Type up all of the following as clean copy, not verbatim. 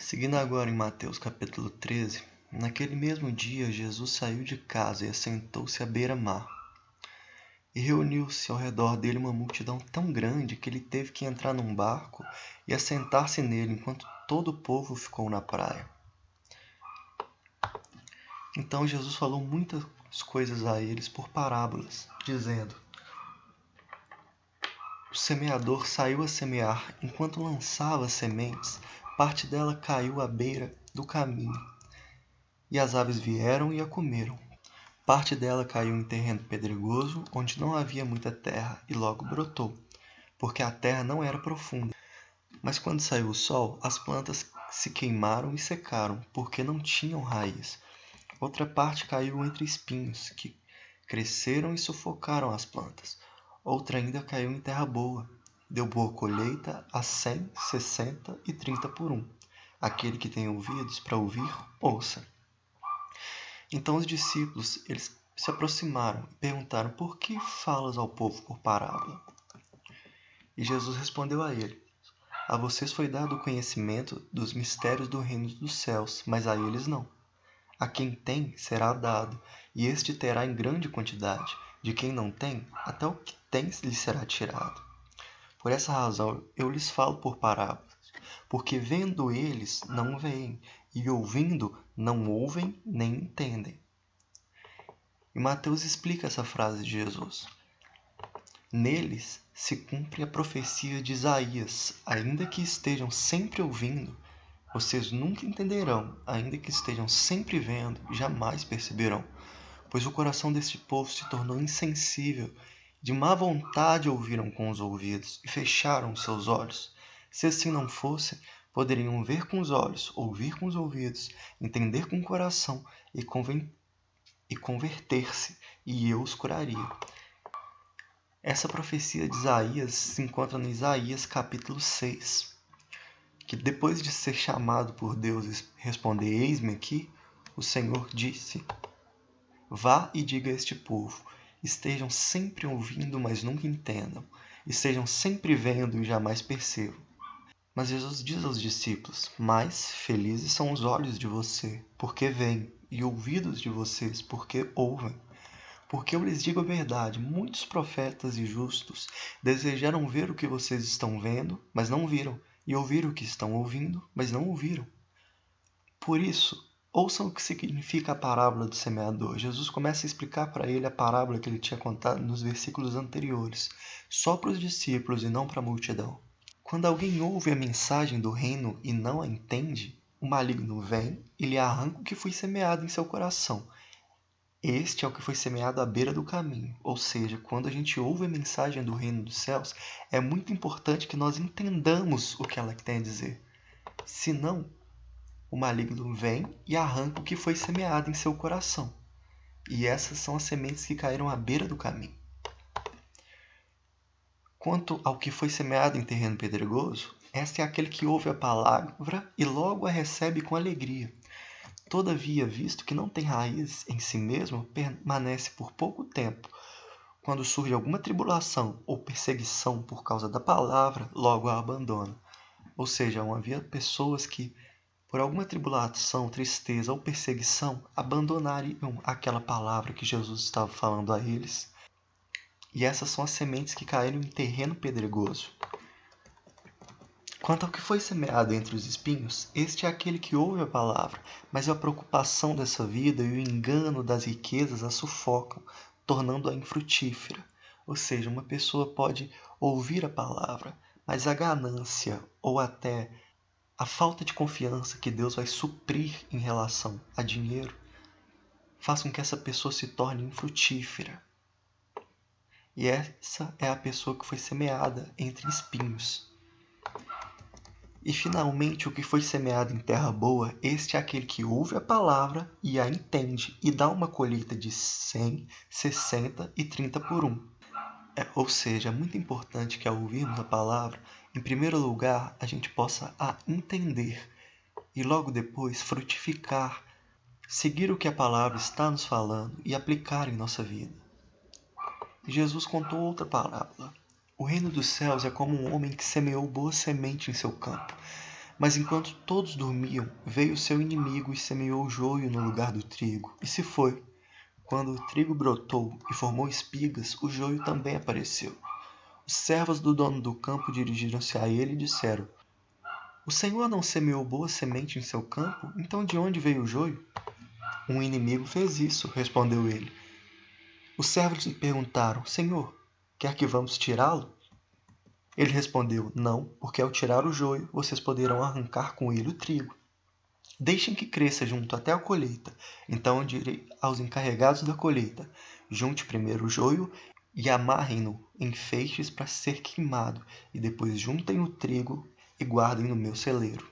Seguindo agora em Mateus capítulo 13, naquele mesmo dia Jesus saiu de casa e assentou-se à beira-mar. E reuniu-se ao redor dele uma multidão tão grande que ele teve que entrar num barco e assentar-se nele enquanto todo o povo ficou na praia. Então Jesus falou muitas coisas a eles por parábolas, dizendo: O semeador saiu a semear. Enquanto lançava as sementes, parte dela caiu à beira do caminho, e as aves vieram e a comeram. Parte dela caiu em terreno pedregoso, onde não havia muita terra, e logo brotou, porque a terra não era profunda. Mas quando saiu o sol, as plantas se queimaram e secaram, porque não tinham raiz. Outra parte caiu entre espinhos, que cresceram e sufocaram as plantas. Outra ainda caiu em terra boa. Deu boa colheita a 100, 60 e 30 por um. Aquele que tem ouvidos para ouvir, ouça. Então os discípulos eles se aproximaram e perguntaram: Por que falas ao povo por parábola? E Jesus respondeu a ele: A vocês foi dado o conhecimento dos mistérios do reino dos céus, mas a eles não. A quem tem será dado, e este terá em grande quantidade. De quem não tem, até o que tem lhe será tirado. Por essa razão eu lhes falo por parábolas, porque vendo eles não veem, e ouvindo não ouvem nem entendem. E Mateus explica essa frase de Jesus. Neles se cumpre a profecia de Isaías: ainda que estejam sempre ouvindo, vocês nunca entenderão, ainda que estejam sempre vendo, jamais perceberão. Pois o coração deste povo se tornou insensível, de má vontade ouviram com os ouvidos e fecharam os seus olhos. Se assim não fosse, poderiam ver com os olhos, ouvir com os ouvidos, entender com o coração e converter-se, e eu os curaria. Essa profecia de Isaías se encontra no Isaías capítulo 6, que depois de ser chamado por Deus e responder: Eis-me aqui, o Senhor disse: Vá e diga a este povo: estejam sempre ouvindo, mas nunca entendam, estejam sempre vendo e jamais percebam. Mas Jesus diz aos discípulos: Mais felizes são os olhos de você, porque veem, e ouvidos de vocês, porque ouvem. Porque eu lhes digo a verdade, muitos profetas e justos desejaram ver o que vocês estão vendo, mas não viram, e ouvir o que estão ouvindo, mas não ouviram. Por isso, ouçam o que significa a parábola do semeador. Jesus começa a explicar para ele a parábola que ele tinha contado nos versículos anteriores, só para os discípulos e não para a multidão. Quando alguém ouve a mensagem do reino e não a entende, o maligno vem e lhe arranca o que foi semeado em seu coração. Este é o que foi semeado à beira do caminho, ou seja, quando a gente ouve a mensagem do reino dos céus, é muito importante que nós entendamos o que ela tem a dizer. Senão, o maligno vem e arranca o que foi semeado em seu coração. E essas são as sementes que caíram à beira do caminho. Quanto ao que foi semeado em terreno pedregoso, este é aquele que ouve a palavra e logo a recebe com alegria. Todavia, visto que não tem raiz em si mesmo, permanece por pouco tempo. Quando surge alguma tribulação ou perseguição por causa da palavra, logo a abandona. Ou seja, havia pessoas que, por alguma tribulação, tristeza ou perseguição, abandonariam aquela palavra que Jesus estava falando a eles. E essas são as sementes que caíram em terreno pedregoso. Quanto ao que foi semeado entre os espinhos, este é aquele que ouve a palavra, mas a preocupação dessa vida e o engano das riquezas a sufocam, tornando-a infrutífera. Ou seja, uma pessoa pode ouvir a palavra, mas a ganância ou até a falta de confiança que Deus vai suprir em relação a dinheiro faz com que essa pessoa se torne infrutífera. E essa é a pessoa que foi semeada entre espinhos. E finalmente o que foi semeado em terra boa, este é aquele que ouve a palavra e a entende e dá uma colheita de 100, 60 e 30 por um. Ou seja, é muito importante que ao ouvirmos a palavra, em primeiro lugar, a gente possa a entender e logo depois frutificar, seguir o que a palavra está nos falando e aplicar em nossa vida. Jesus contou outra parábola. O reino dos céus é como um homem que semeou boa semente em seu campo. Mas enquanto todos dormiam, veio seu inimigo e semeou o joio no lugar do trigo, e se foi. Quando o trigo brotou e formou espigas, o joio também apareceu. Os servos do dono do campo dirigiram-se a ele e disseram: O senhor não semeou boa semente em seu campo? Então de onde veio o joio? Um inimigo fez isso, respondeu ele. Os servos lhe perguntaram: Senhor, quer que vamos tirá-lo? Ele respondeu: Não, porque ao tirar o joio, vocês poderão arrancar com ele o trigo. Deixem que cresça junto até a colheita. Então eu direi aos encarregados da colheita: Junte primeiro o joio e amarrem-no em feixes para ser queimado, e depois juntem o trigo e guardem no meu celeiro.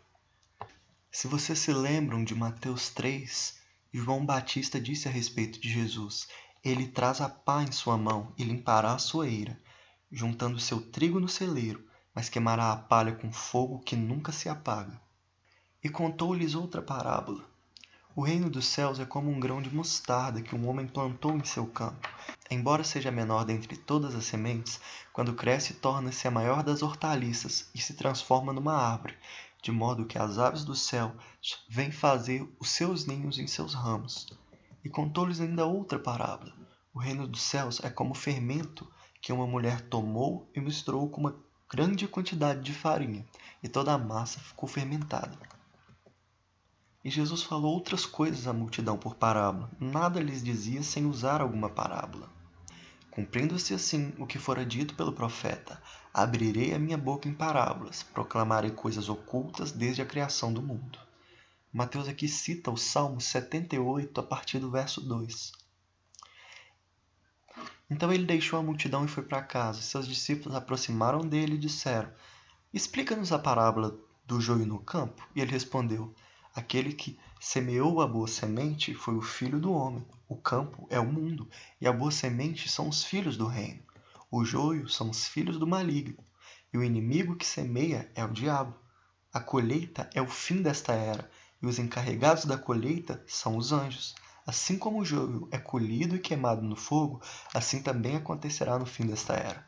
Se vocês se lembram de Mateus 3, João Batista disse a respeito de Jesus: Ele traz a pá em sua mão e limpará a sua eira, juntando seu trigo no celeiro, mas queimará a palha com fogo que nunca se apaga. E contou-lhes outra parábola. O reino dos céus é como um grão de mostarda que um homem plantou em seu campo. Embora seja a menor dentre todas as sementes, quando cresce torna-se a maior das hortaliças e se transforma numa árvore, de modo que as aves do céu vêm fazer os seus ninhos em seus ramos. E contou-lhes ainda outra parábola. O reino dos céus é como fermento que uma mulher tomou e misturou com uma grande quantidade de farinha, e toda a massa ficou fermentada. E Jesus falou outras coisas à multidão por parábola. Nada lhes dizia sem usar alguma parábola. Cumprindo-se assim o que fora dito pelo profeta: Abrirei a minha boca em parábolas, proclamarei coisas ocultas desde a criação do mundo. Mateus aqui cita o Salmo 78 a partir do verso 2. Então ele deixou a multidão e foi para casa. Seus discípulos aproximaram dele e disseram: Explica-nos a parábola do joio no campo. E ele respondeu: Aquele que semeou a boa semente foi o Filho do homem. O campo é o mundo, e a boa semente são os filhos do reino. O joio são os filhos do maligno, e o inimigo que semeia é o diabo. A colheita é o fim desta era, e os encarregados da colheita são os anjos. Assim como o joio é colhido e queimado no fogo, assim também acontecerá no fim desta era.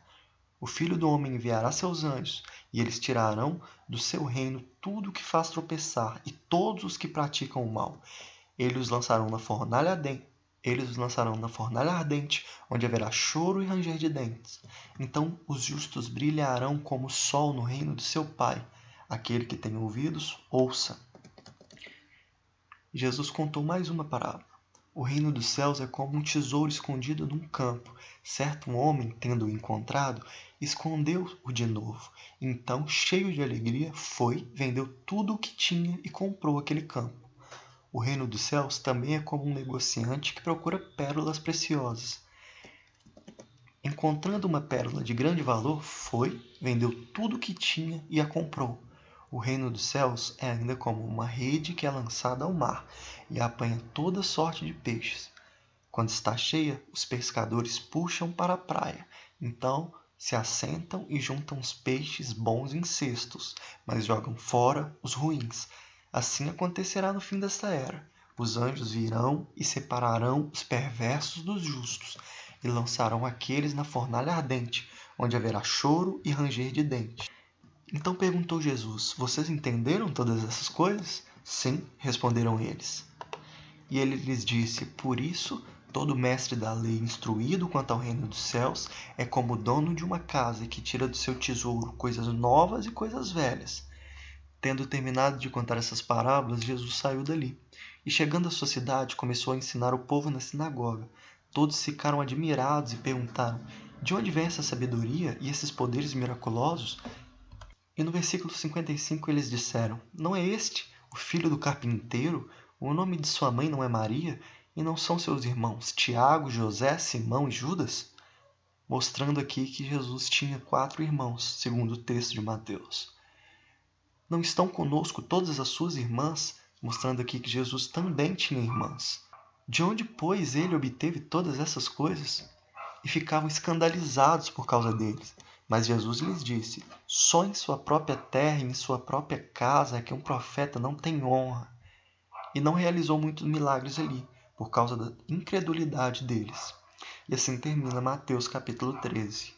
O Filho do homem enviará seus anjos, e eles tirarão do seu reino tudo o que faz tropeçar e todos os que praticam o mal. Eles os lançarão na fornalha ardente, onde haverá choro e ranger de dentes. Então os justos brilharão como o sol no reino de seu Pai. Aquele que tem ouvidos, ouça. Jesus contou mais uma parábola. O reino dos céus é como um tesouro escondido num campo. Certo homem, tendo-o encontrado, escondeu-o de novo. Então, cheio de alegria, foi, vendeu tudo o que tinha e comprou aquele campo. O reino dos céus também é como um negociante que procura pérolas preciosas. Encontrando uma pérola de grande valor, foi, vendeu tudo o que tinha e a comprou. O reino dos céus é ainda como uma rede que é lançada ao mar e apanha toda sorte de peixes. Quando está cheia, os pescadores puxam para a praia. Então se assentam e juntam os peixes bons em cestos, mas jogam fora os ruins. Assim acontecerá no fim desta era. Os anjos virão e separarão os perversos dos justos e lançarão aqueles na fornalha ardente, onde haverá choro e ranger de dentes. Então perguntou Jesus: Vocês entenderam todas essas coisas? Sim, responderam eles. E ele lhes disse: Por isso, todo mestre da lei instruído quanto ao reino dos céus é como o dono de uma casa que tira do seu tesouro coisas novas e coisas velhas. Tendo terminado de contar essas parábolas, Jesus saiu dali. E chegando à sua cidade, começou a ensinar o povo na sinagoga. Todos ficaram admirados e perguntaram: De onde vem essa sabedoria e esses poderes miraculosos? E no versículo 55 eles disseram: Não é este o filho do carpinteiro? O nome de sua mãe não é Maria? E não são seus irmãos Tiago, José, Simão e Judas? Mostrando aqui que Jesus tinha 4 irmãos, segundo o texto de Mateus. Não estão conosco todas as suas irmãs? Mostrando aqui que Jesus também tinha irmãs. De onde, pois, ele obteve todas essas coisas? E ficavam escandalizados por causa deles. Mas Jesus lhes disse: Só em sua própria terra e em sua própria casa é que um profeta não tem honra. E não realizou muitos milagres ali, por causa da incredulidade deles. E assim termina Mateus capítulo 13.